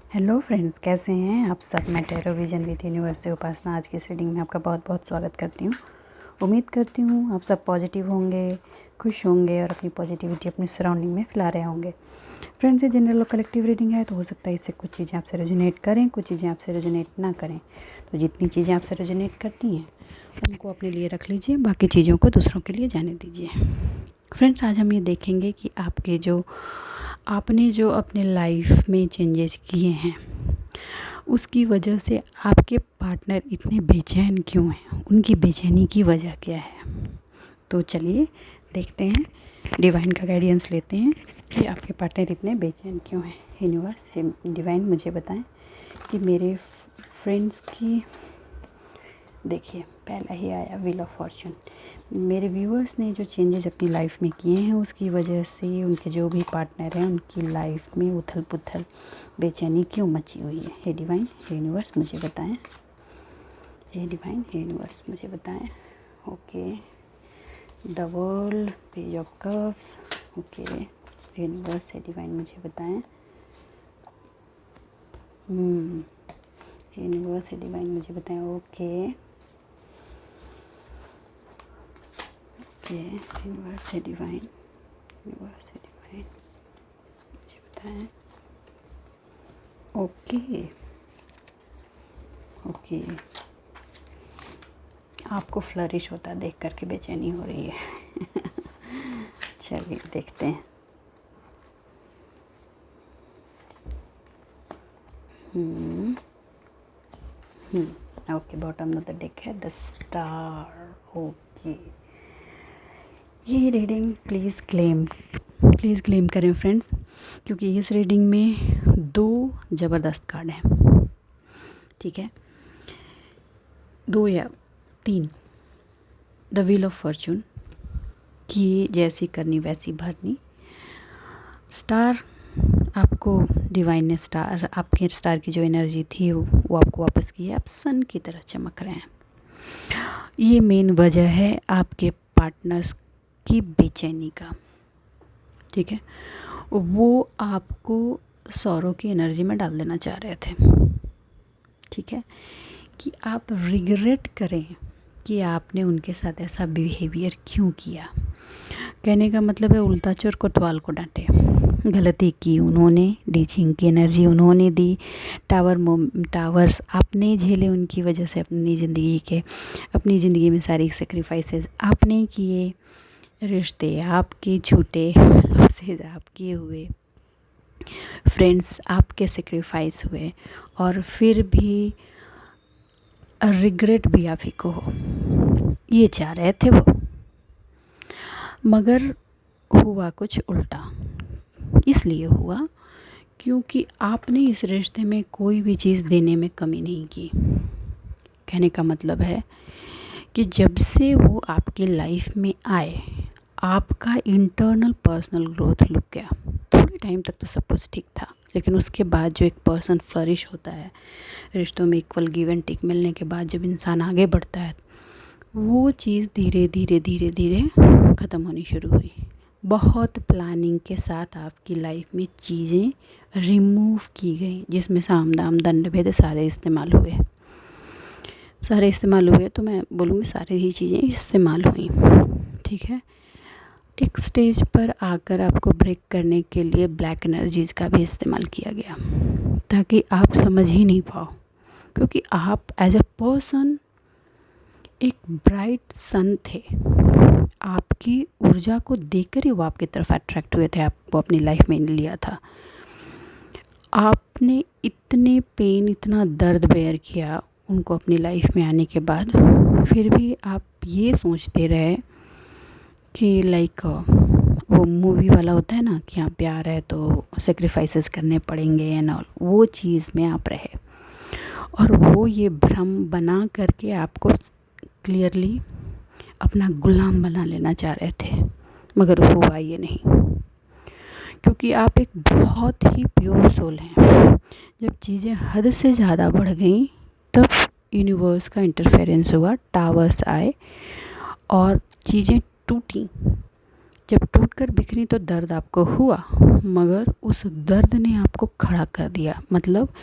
Hello friends, कैसे हैं आप सब। मैं टैरो विजन विद यूनिवर्स से उपासना आज की इस रीडिंग में आपका बहुत बहुत स्वागत करती हूँ। उम्मीद करती हूँ आप सब पॉजिटिव होंगे, खुश होंगे और अपनी पॉजिटिविटी अपनी सराउंडिंग में फैला रहे होंगे। फ्रेंड्स, ये जनरल और कलेक्टिव रीडिंग है, तो हो सकता है इससे कुछ चीज़ें आपसे रेजोनेट करें, कुछ चीज़ें आपसे रेजोनेट ना करें। तो जितनी चीज़ें आपसे रेजोनेट करती हैं उनको अपने लिए रख लीजिए, बाकी चीज़ों को दूसरों के लिए जाने दीजिए। फ्रेंड्स, आज हम ये देखेंगे कि आपने जो अपने लाइफ में चेंजेस किए हैं उसकी वजह से आपके पार्टनर इतने बेचैन क्यों हैं, उनकी बेचैनी की वजह क्या है। तो चलिए देखते हैं, डिवाइन का गाइडेंस लेते हैं कि आपके पार्टनर इतने बेचैन क्यों हैं। यूनिवर्स, डिवाइन मुझे बताएं कि मेरे फ्रेंड्स की, देखिए पहला ही आया व्हील ऑफ फॉर्चून। मेरे व्यूअर्स ने जो चेंजेस अपनी लाइफ में किए हैं उसकी वजह से उनके जो भी पार्टनर हैं उनकी लाइफ में उथल पुथल बेचैनी क्यों मची हुई है। हे डिवाइन, हे यूनिवर्स मुझे बताएं। हे डिवाइन, हे यूनिवर्स मुझे बताएं। Okay, the world, page of cups. Okay, hey universe, hey divine मुझे बताएं। हे यूनिवर्स, हे डिवाइन मुझे बताएं। Okay, universe hey divine, universe hey divine मुझे बताएं। ओके ओके, आपको फ्लरिश होता देख करके बेचैनी हो रही है। चलिए देखते हैं। Okay, bottom of the deck है द स्टार। ओके, ये रीडिंग प्लीज़ क्लेम करें फ्रेंड्स, क्योंकि इस रीडिंग में 2 ज़बरदस्त कार्ड हैं। ठीक है, 2 या 3। द व्हील ऑफ फॉर्चून, कि जैसी करनी वैसी भरनी। स्टार, आपको डिवाइन ने आपके स्टार की जो एनर्जी थी वो आपको वापस की है। आप सन की तरह चमक रहे हैं। ये मेन वजह है आपके पार्टनर्स की बेचैनी का। ठीक है, वो आपको सौरों की एनर्जी में डाल देना चाह रहे थे। ठीक है, कि आप रिग्रेट करें कि आपने उनके साथ ऐसा बिहेवियर क्यों किया। कहने का मतलब है उल्टा चोर कोतवाल को डांटे। गलती की उन्होंने, डीचिंग की एनर्जी उन्होंने दी, टावर्स आपने झेले उनकी वजह से, अपनी ज़िंदगी में सारी सेक्रीफाइसेस आपने किए, रिश्ते आपके छूटे, लॉसेज आपके हुए, फ्रेंड्स आपके सेक्रीफाइस हुए, और फिर भी रिग्रेट भी आप ही को हो। ये चाह रहे थे वो, मगर हुआ कुछ उल्टा। इसलिए हुआ क्योंकि आपने इस रिश्ते में कोई भी चीज़ देने में कमी नहीं की। कहने का मतलब है कि जब से वो आपकी लाइफ में आए आपका इंटरनल पर्सनल ग्रोथ रुक गया। थोड़े टाइम तक तो सब कुछ ठीक था, लेकिन उसके बाद जो एक पर्सन फ्लरिश होता है, रिश्तों में इक्वल गिव एंड टेक मिलने के बाद जब इंसान आगे बढ़ता है, वो चीज़ धीरे धीरे ख़त्म होनी शुरू हुई। बहुत प्लानिंग के साथ आपकी लाइफ में चीज़ें रिमूव की गई, जिसमें साम दाम दंड भेद सारे इस्तेमाल हुए। तो मैं बोलूँगी सारी ही चीज़ें इस्तेमाल हुई। ठीक है, एक स्टेज पर आकर आपको ब्रेक करने के लिए ब्लैक एनर्जीज़ का भी इस्तेमाल किया गया, ताकि आप समझ ही नहीं पाओ, क्योंकि आप एज अ पर्सन एक ब्राइट सन थे। आपकी ऊर्जा को देखकर ही वो आपकी तरफ अट्रैक्ट हुए थे, आपको अपनी लाइफ में लिया था। आपने इतने पेन, इतना दर्द बेयर किया उनको अपनी लाइफ में आने के बाद, फिर भी आप ये सोचते रहे कि लाइक वो मूवी वाला होता है ना कि हाँ प्यार है तो सेक्रीफाइसेस करने पड़ेंगे एंड ऑल, वो चीज़ में आप रहे, और वो ये भ्रम बना करके आपको क्लियरली अपना गुलाम बना लेना चाह रहे थे, मगर हुआ ये नहीं, क्योंकि आप एक बहुत ही प्योर सोल हैं। जब चीज़ें हद से ज़्यादा बढ़ गई तब यूनिवर्स का इंटरफेरेंस हुआ, टावर्स आए और चीज़ें टूटी। जब टूट कर बिखरी तो दर्द आपको हुआ, मगर उस दर्द ने आपको खड़ा कर दिया। मतलब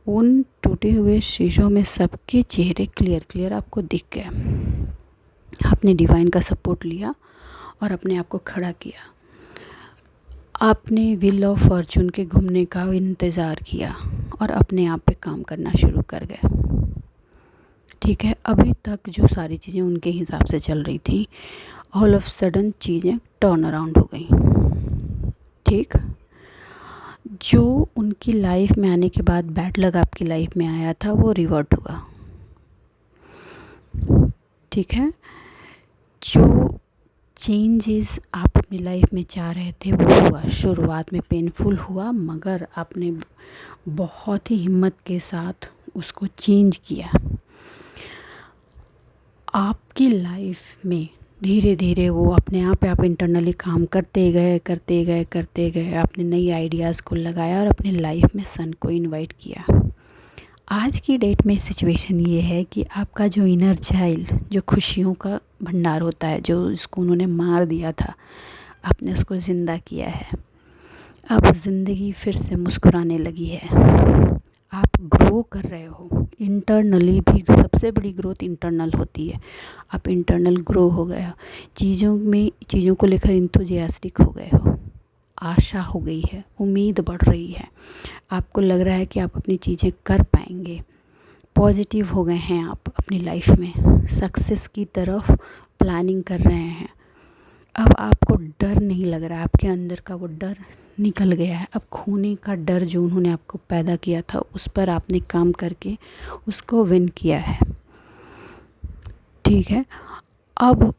उन टूटे हुए शीशों में सबके चेहरे क्लियर क्लियर आपको दिख गए। आपने डिवाइन का सपोर्ट लिया और अपने आप को खड़ा किया। आपने व्हील ऑफ फॉर्चून के घूमने का इंतज़ार किया और अपने आप पे काम करना शुरू कर गए। ठीक है, अभी तक जो सारी चीज़ें उनके हिसाब से चल रही थी, ऑल ऑफ सडन चीज़ें टर्न अराउंड हो गई। ठीक, जो उनकी लाइफ में आने के बाद बैड लक आपकी लाइफ में आया था वो रिवर्ट हुआ। ठीक है, जो चेंजेस आप अपनी लाइफ में चाह रहे थे वो हुआ। शुरुआत में पेनफुल हुआ, मगर आपने बहुत ही हिम्मत के साथ उसको चेंज किया। आपकी लाइफ में धीरे धीरे वो अपने आप इंटरनली काम करते गए। आपने नई आइडियाज़ को लगाया और अपनी लाइफ में सन को इनवाइट किया। आज की डेट में सिचुएशन ये है कि आपका जो इनर चाइल्ड, जो खुशियों का भंडार होता है, जो इसको उन्होंने मार दिया था, आपने उसको ज़िंदा किया है। अब ज़िंदगी फिर से मुस्कुराने लगी है। आप ग्रो कर रहे हो इंटरनली भी। सबसे बड़ी ग्रोथ इंटरनल होती है। आप इंटरनल ग्रो हो गए हो, चीज़ों को लेकर इंथुजियास्टिक हो गए हो, आशा हो गई है, उम्मीद बढ़ रही है। आपको लग रहा है कि आप अपनी चीज़ें कर पाएंगे। पॉजिटिव हो गए हैं आप अपनी लाइफ में, सक्सेस की तरफ प्लानिंग कर रहे हैं। अब आपको डर नहीं लग रहा है, आपके अंदर का वो डर निकल गया है। अब खोने का डर जो उन्होंने आपको पैदा किया था, उस पर आपने काम करके उसको विन किया है। ठीक है, अब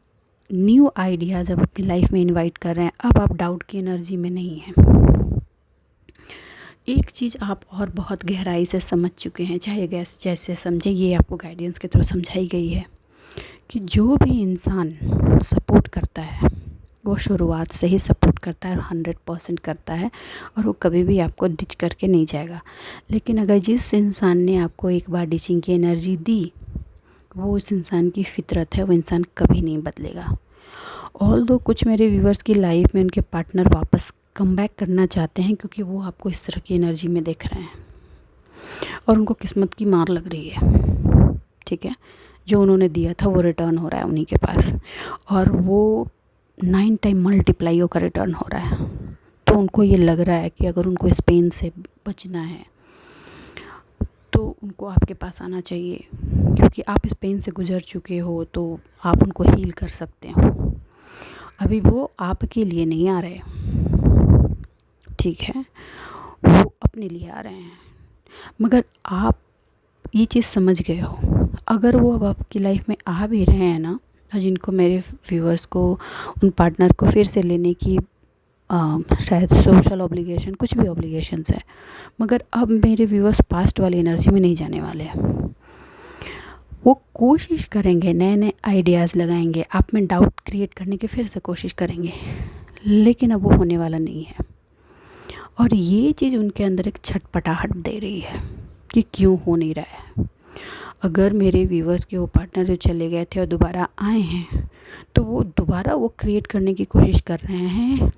न्यू आइडियाज़ अब अपनी लाइफ में इनवाइट कर रहे हैं। अब आप डाउट की एनर्जी में नहीं हैं। एक चीज़ आप और बहुत गहराई से समझ चुके हैं, चाहे जैसे समझे, ये आपको गाइडेंस के थ्रू समझाई गई है कि जो भी इंसान सपोर्ट करता है वो शुरुआत से ही सपोर्ट करता है और 100% करता है, और वो कभी भी आपको डिच करके नहीं जाएगा। लेकिन अगर जिस इंसान ने आपको एक बार डिचिंग की एनर्जी दी, वो उस इंसान की फितरत है, वो इंसान कभी नहीं बदलेगा। ऑल्दो कुछ मेरे व्यूवर्स की लाइफ में उनके पार्टनर वापस कम बैक करना चाहते हैं, क्योंकि वो आपको इस तरह की एनर्जी में देख रहे हैं और उनको किस्मत की मार लग रही है। ठीक है, जो उन्होंने दिया था वो रिटर्न हो रहा है उन्हीं के पास, और वो 9 टाइम मल्टीप्लाई होकर रिटर्न हो रहा है। तो उनको ये लग रहा है कि अगर उनको इस पेन से बचना है तो उनको आपके पास आना चाहिए, क्योंकि आप इस पेन से गुजर चुके हो, तो आप उनको हील कर सकते हो। अभी वो आपके लिए नहीं आ रहे, ठीक है, वो अपने लिए आ रहे हैं। मगर आप ये चीज़ समझ गए हो, अगर वो अब आपकी लाइफ में आ भी रहे हैं ना, जिनको मेरे व्यूअर्स को, उन पार्टनर को फिर से लेने की शायद सोशल ऑब्लिगेशन, कुछ भी ऑब्लिगेशंस है, मगर अब मेरे व्यूअर्स पास्ट वाली एनर्जी में नहीं जाने वाले हैं। वो कोशिश करेंगे, नए नए आइडियाज़ लगाएंगे, आप में डाउट क्रिएट करने की फिर से कोशिश करेंगे, लेकिन अब वो होने वाला नहीं है। और ये चीज़ उनके अंदर एक छटपटाहट दे रही है कि क्यों हो नहीं रहा है। अगर मेरे व्यूवर्स के वो पार्टनर जो चले गए थे और दोबारा आए हैं, तो वो दोबारा वो क्रिएट करने की कोशिश कर रहे हैं,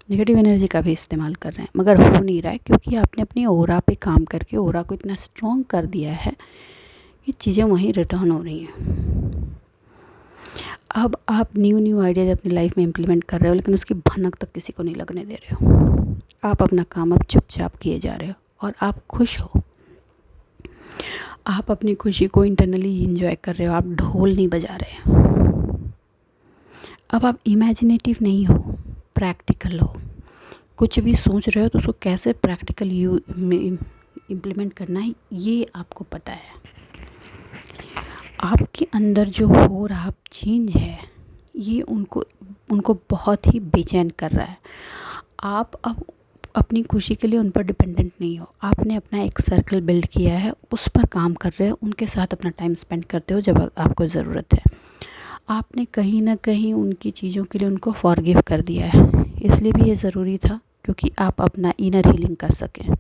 नेगेटिव एनर्जी का भी इस्तेमाल कर रहे हैं, मगर हो नहीं रहा है, क्योंकि आपने अपनी ओरा पे काम करके ओरा को इतना स्ट्रॉन्ग कर दिया है कि चीज़ें वहीं रिटर्न हो रही हैं। अब आप न्यू आइडियाज़ अपनी लाइफ में इम्प्लीमेंट कर रहे हो, लेकिन उसकी भनक तक किसी को नहीं लगने दे रहे हो। आप अपना काम अब चुपचाप किए जा रहे हो और आप खुश हो। आप अपनी खुशी को इंटरनली एंजॉय कर रहे हो, आप ढोल नहीं बजा रहे। अब आप इमेजिनेटिव नहीं हो, प्रैक्टिकल हो। कुछ भी सोच रहे हो तो उसको कैसे प्रैक्टिकल इम्प्लीमेंट करना है, ये आपको पता है। आपके अंदर जो हो रहा चेंज है, ये उनको बहुत ही बेचैन कर रहा है। आप अब अपनी खुशी के लिए उन पर डिपेंडेंट नहीं हो। आपने अपना एक सर्कल बिल्ड किया है, उस पर काम कर रहे हो, उनके साथ अपना टाइम स्पेंड करते हो जब आपको ज़रूरत है। आपने कहीं ना कहीं उनकी चीज़ों के लिए उनको फॉरगिव कर दिया है। इसलिए भी ये ज़रूरी था, क्योंकि आप अपना इनर हीलिंग कर सकें।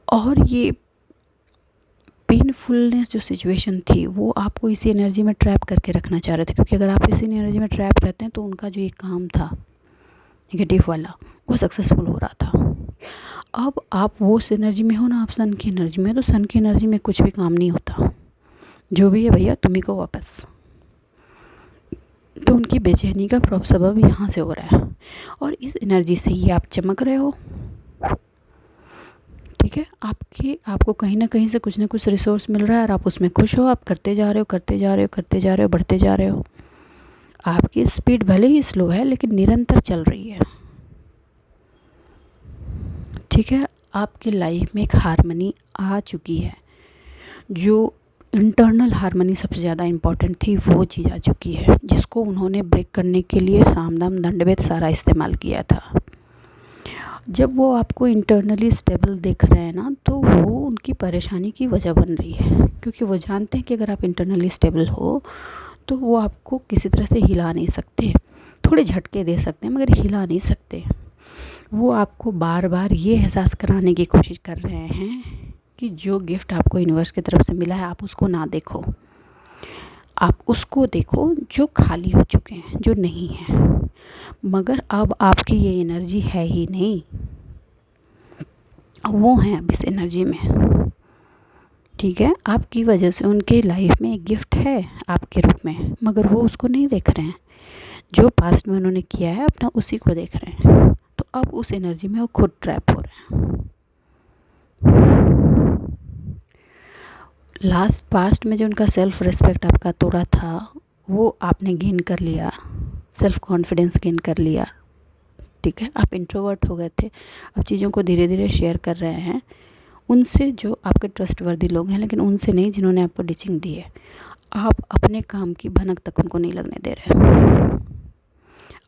और ये पेन फुलनेस जो सिचुएशन थी वो आपको इसी एनर्जी में ट्रैप करके रखना चाह रहे थे, क्योंकि अगर आप इसी एनर्जी में ट्रैप रहते हैं तो उनका जो ये काम था नेगेटिव वाला वो सक्सेसफुल हो रहा था। अब आप वो उस एनर्जी में हो ना, आप सन की एनर्जी में, तो सन की एनर्जी में कुछ भी काम नहीं होता, जो भी है भैया तुम्ही को वापस। तो उनकी बेचैनी का सबब यहाँ से हो रहा है, और इस एनर्जी से ही आप चमक रहे हो। ठीक है, आपको कहीं ना कहीं से कुछ ना कुछ रिसोर्स मिल रहा है और आप उसमें खुश हो, आप करते जा रहे हो, करते जा रहे हो, करते जा रहे हो, बढ़ते जा रहे हो। आपकी स्पीड भले ही स्लो है लेकिन निरंतर चल रही है। ठीक है, आपकी लाइफ में एक हार्मनी आ चुकी है, जो इंटरनल हार्मनी सबसे ज़्यादा इम्पॉर्टेंट थी, वो चीज़ आ चुकी है, जिसको उन्होंने ब्रेक करने के लिए साम दाम दंड भेद सारा इस्तेमाल किया था। जब वो आपको इंटरनली स्टेबल देख रहे हैं ना, तो वो उनकी परेशानी की वजह बन रही है, क्योंकि वो जानते हैं कि अगर आप इंटरनली स्टेबल हो तो वो आपको किसी तरह से हिला नहीं सकते। थोड़े झटके दे सकते हैं मगर हिला नहीं सकते। वो आपको बार बार ये एहसास कराने की कोशिश कर रहे हैं कि जो गिफ्ट आपको यूनिवर्स की तरफ से मिला है आप उसको ना देखो, आप उसको देखो जो खाली हो चुके हैं, जो नहीं है। मगर अब आपकी ये एनर्जी है ही नहीं, वो हैं अब इस एनर्जी में। ठीक है, आपकी वजह से उनके लाइफ में एक गिफ्ट है आपके रूप में, मगर वो उसको नहीं देख रहे हैं। जो पास्ट में उन्होंने किया है अपना उसी को देख रहे हैं, तो अब उस एनर्जी में वो खुद ट्रैप हो रहे हैं। पास्ट में जो उनका सेल्फ रिस्पेक्ट आपका तोड़ा था वो आपने गेन कर लिया, सेल्फ कॉन्फिडेंस गेन कर लिया। ठीक है, आप इंट्रोवर्ट हो गए थे, अब चीज़ों को धीरे धीरे शेयर कर रहे हैं उनसे जो आपके ट्रस्टवर्दी लोग हैं, लेकिन उनसे नहीं जिन्होंने आपको टीचिंग दी है। आप अपने काम की भनक तक उनको नहीं लगने दे रहे।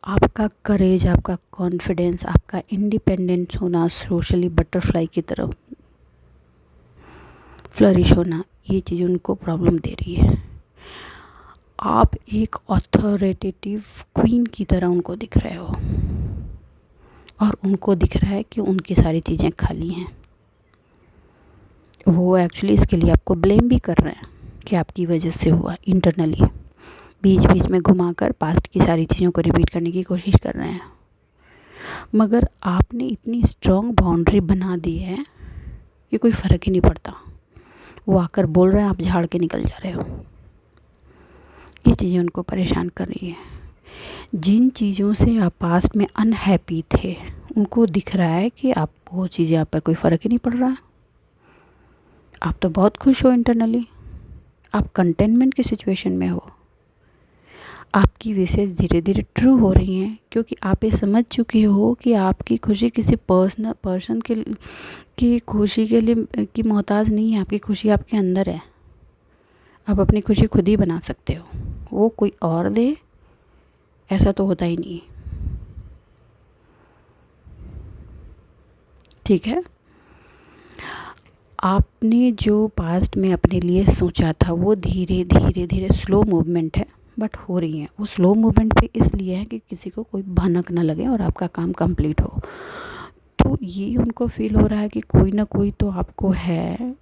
आपका करेज, आपका कॉन्फिडेंस, आपका इंडिपेंडेंट होना, सोशली बटरफ्लाई की तरह फ्लरिश होना, ये चीज़ उनको प्रॉब्लम दे रही है। आप एक ऑथोरिटेटिव क्वीन की तरह उनको दिख रहे हो, और उनको दिख रहा है कि उनकी सारी चीज़ें खाली हैं। वो एक्चुअली इसके लिए आपको ब्लेम भी कर रहे हैं कि आपकी वजह से हुआ। इंटरनली बीच बीच में घुमाकर पास्ट की सारी चीज़ों को रिपीट करने की कोशिश कर रहे हैं, मगर आपने इतनी स्ट्रॉन्ग बाउंड्री बना दी है कि कोई फ़र्क ही नहीं पड़ता। वो आकर बोल रहे हैं, आप झाड़ के निकल जा रहे हो। ये चीज़ें उनको परेशान कर रही है। जिन चीज़ों से आप पास्ट में अनहैप्पी थे उनको दिख रहा है कि आप वो चीज़ें, आप पर कोई फ़र्क ही नहीं पड़ रहा। आप तो बहुत खुश हो इंटरनली, आप कंटेनमेंट की सिचुएशन में हो। आपकी विशेष धीरे धीरे ट्रू हो रही हैं, क्योंकि आप ये समझ चुके हो कि आपकी खुशी किसी पर्सन की खुशी के लिए की मोहताज नहीं है। आपकी खुशी आपके अंदर है। आप अपनी खुशी खुद ही बना सकते हो, वो कोई और दे ऐसा तो होता ही नहीं। ठीक है, आपने जो पास्ट में अपने लिए सोचा था वो धीरे धीरे धीरे स्लो मूवमेंट है, बट हो रही है। वो स्लो मूवमेंट पे इसलिए है कि किसी को कोई भनक ना लगे और आपका काम कंप्लीट हो। तो ये उनको फील हो रहा है कि कोई ना कोई तो आपको है,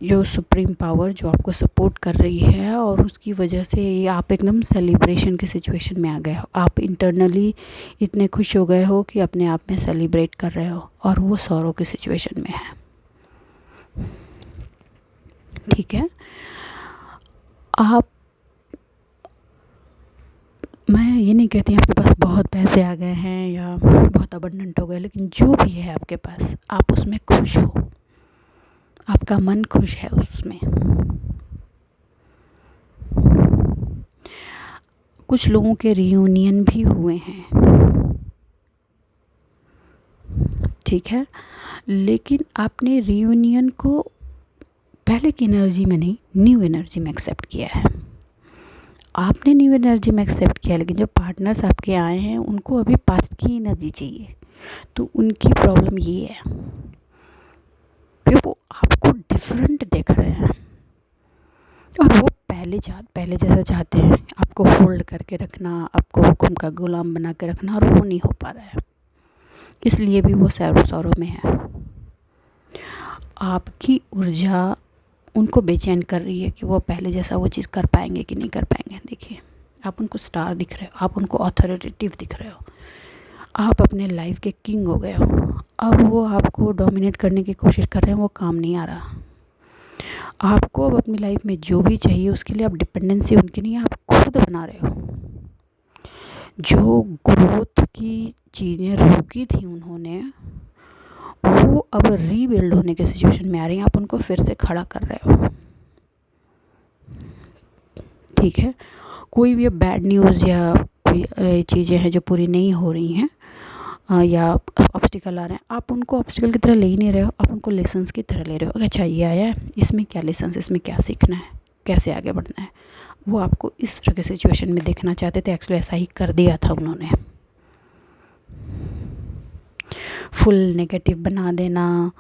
जो सुप्रीम पावर जो आपको सपोर्ट कर रही है, और उसकी वजह से ये आप एकदम सेलिब्रेशन की सिचुएशन में आ गए हो। आप इंटरनली इतने खुश हो गए हो कि अपने आप में सेलिब्रेट कर रहे हो, और वो सौरों की सिचुएशन में है। ठीक है, मैं ये नहीं कहती आपके पास बहुत पैसे आ गए हैं या बहुत अबंडेंट हो गए, लेकिन जो भी है आपके पास आप उसमें खुश हो, आपका मन खुश है उसमें। कुछ लोगों के रियूनियन भी हुए हैं, ठीक है, लेकिन आपने रियूनियन को पहले की एनर्जी में नहीं, न्यू एनर्जी में एक्सेप्ट किया है। आपने न्यू एनर्जी में एक्सेप्ट किया, लेकिन जो पार्टनर्स आपके आए हैं उनको अभी पास्ट की एनर्जी चाहिए। तो उनकी प्रॉब्लम ये है कि वो आपको डिफरेंट देख रहे हैं, और वो पहले जैसा चाहते हैं आपको होल्ड करके रखना, आपको हुक्म का गुलाम बना के रखना, और वो नहीं हो पा रहा है। इसलिए भी वो सौरों में है। आपकी ऊर्जा उनको बेचैन कर रही है कि वो पहले जैसा वो चीज़ कर पाएंगे कि नहीं कर पाएंगे। देखिए, आप उनको स्टार दिख रहे हो, आप उनको अथॉरिटेटिव दिख रहे हो, आप अपने लाइफ के किंग हो गए हो। अब वो आपको डोमिनेट करने की कोशिश कर रहे हैं, वो काम नहीं आ रहा। आपको अब अपनी लाइफ में जो भी चाहिए उसके लिए आप डिपेंडेंसी उनकी नहीं, आप खुद बना रहे हो। जो ग्रोथ की चीज़ें रोकी थी उन्होंने, वो अब रीबिल्ड होने की सिचुएशन में आ रही हैं, आप उनको फिर से खड़ा कर रहे हो। ठीक है, कोई भी अब बैड न्यूज़ या कोई चीज़ें हैं जो पूरी नहीं हो रही हैं या ऑब्स्टिकल आ रहे हैं, आप उनको ऑब्स्टिकल की तरह ले ही नहीं रहे हो, आप उनको लेसन्स की तरह ले रहे हो। अच्छा ये आया है, इसमें क्या लेसन्स, इसमें क्या सीखना है, कैसे आगे बढ़ना है, वो आपको इस तरह के सिचुएशन में देखना चाहते थे। एक्चुअली ऐसा ही कर दिया था उन्होंने, फुल नेगेटिव बना देना,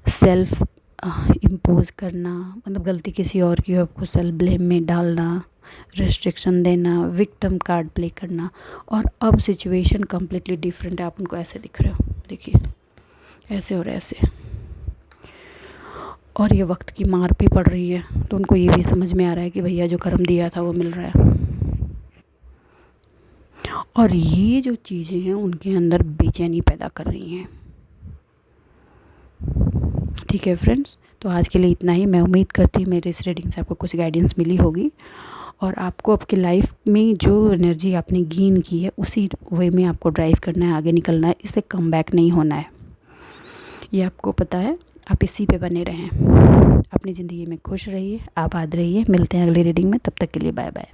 सेल्फ इम्पोज करना, मतलब गलती किसी और की हो आपको सेल्फ ब्लेम में डालना, रेस्ट्रिक्शन देना, विक्टिम कार्ड प्ले करना। और अब सिचुएशन कम्प्लीटली डिफरेंट है, आप उनको ऐसे दिख रहे हो, देखिए ऐसे और ऐसे। और ये वक्त की मार भी पड़ रही है, तो उनको ये भी समझ में आ रहा है कि भैया जो कर्म दिया था वो मिल रहा है। और ये जो चीज़ें हैं उनके अंदर बेचैनी पैदा कर रही हैं। ठीक है फ्रेंड्स, तो आज के लिए इतना ही। मैं उम्मीद करती हूँ मेरे इस रीडिंग से आपको कुछ गाइडेंस मिली होगी और आपको आपकी लाइफ में जो एनर्जी आपने गेन की है उसी वे में आपको ड्राइव करना है, आगे निकलना है, इससे कम बैक नहीं होना है। ये आपको पता है, आप इसी पे बने रहें। अपनी ज़िंदगी में खुश रहिए, आबाद रहिए। मिलते हैं अगली रीडिंग में, तब तक के लिए बाय बाय।